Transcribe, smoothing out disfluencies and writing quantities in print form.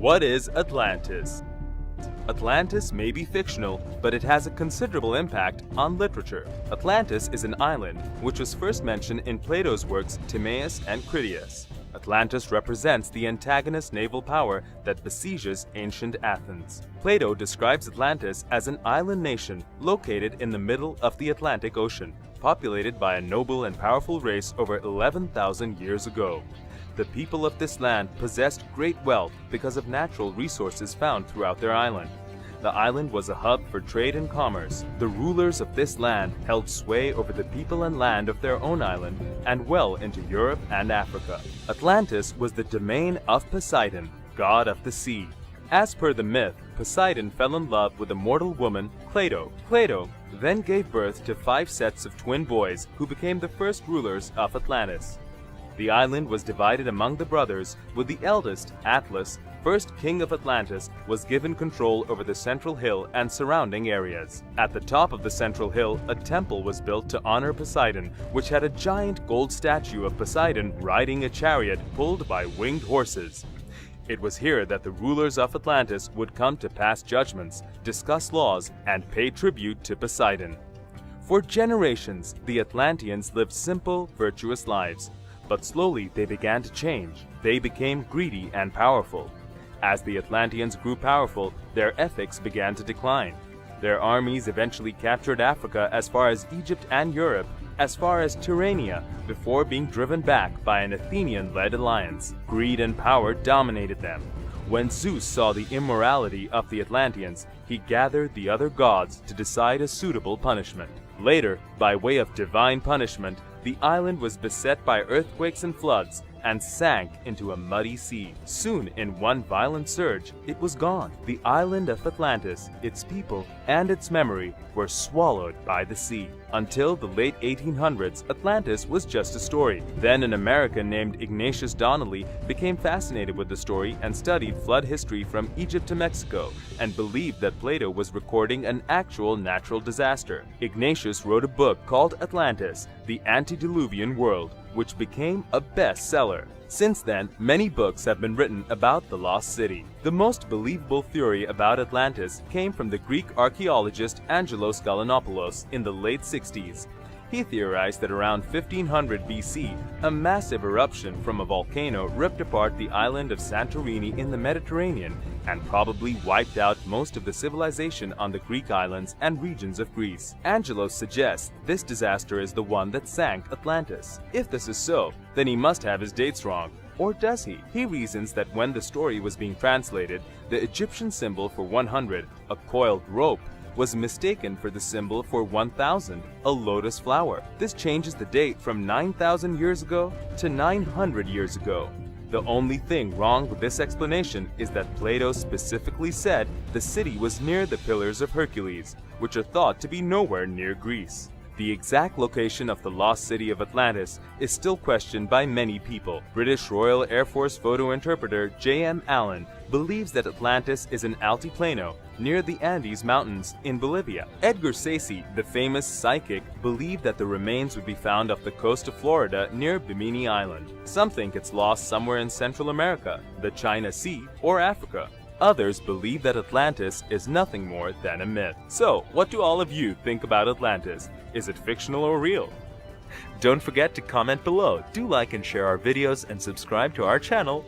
What is Atlantis? Atlantis may be fictional, but it has a considerable impact on literature. Atlantis is an island which was first mentioned in Plato's works Timaeus and Critias. Atlantis represents the antagonist naval power that besieges ancient Athens. Plato describes Atlantis as an island nation located in the middle of the Atlantic Ocean, populated by a noble and powerful race over 11,000 years ago. The people of this land possessed great wealth because of natural resources found throughout their island. The island was a hub for trade and commerce. The rulers of this land held sway over the people and land of their own island and well into Europe and Africa. Atlantis was the domain of Poseidon, god of the sea. As per the myth, Poseidon fell in love with a mortal woman, Plato. Plato then gave birth to 5 sets of twin boys who became the first rulers of Atlantis. The island was divided among the brothers, with the eldest, Atlas, first king of Atlantis, was given control over the central hill and surrounding areas. At the top of the central hill, a temple was built to honor Poseidon, which had a giant gold statue of Poseidon riding a chariot pulled by winged horses. It was here that the rulers of Atlantis would come to pass judgments, discuss laws, and pay tribute to Poseidon. For generations, the Atlanteans lived simple, virtuous lives. But slowly they began to change. They became greedy and powerful. As the Atlanteans grew powerful, their ethics began to decline. Their armies eventually captured Africa as far as Egypt and Europe, as far as Tyrrhenia, before being driven back by an Athenian-led alliance. Greed and power dominated them. When Zeus saw the immorality of the Atlanteans, he gathered the other gods to decide a suitable punishment. Later, by way of divine punishment, the island was beset by earthquakes and floods and sank into a muddy sea. Soon, in one violent surge, it was gone. The island of Atlantis, its people, and its memory were swallowed by the sea. Until the late 1800s, Atlantis was just a story. Then an American named Ignatius Donnelly became fascinated with the story and studied flood history from Egypt to Mexico and believed that Plato was recording an actual natural disaster. Ignatius wrote a book called Atlantis, the Antediluvian World, which became a bestseller. Since then, many books have been written about the lost city. The most believable theory about Atlantis came from the Greek archaeologist Angelos Gallinopoulos in the late 60s. He theorized that around 1500 BC, a massive eruption from a volcano ripped apart the island of Santorini in the Mediterranean and probably wiped out most of the civilization on the Greek islands and regions of Greece. Angelos suggests this disaster is the one that sank Atlantis. If this is so, then he must have his dates wrong. Or does he? He reasons that when the story was being translated, the Egyptian symbol for 100, a coiled rope, was mistaken for the symbol for 1000, a lotus flower. This changes the date from 9,000 years ago to 900 years ago. The only thing wrong with this explanation is that Plato specifically said the city was near the Pillars of Hercules, which are thought to be nowhere near Greece. The exact location of the lost city of Atlantis is still questioned by many people. British Royal Air Force photo interpreter J.M. Allen believes that Atlantis is in Altiplano, near the Andes Mountains in Bolivia. Edgar Sayce, the famous psychic, believed that the remains would be found off the coast of Florida near Bimini Island. Some think it's lost somewhere in Central America, the China Sea, or Africa. Others believe that Atlantis is nothing more than a myth. So, what do all of you think about Atlantis? Is it fictional or real? Don't forget to comment below. Do like and share our videos and subscribe to our channel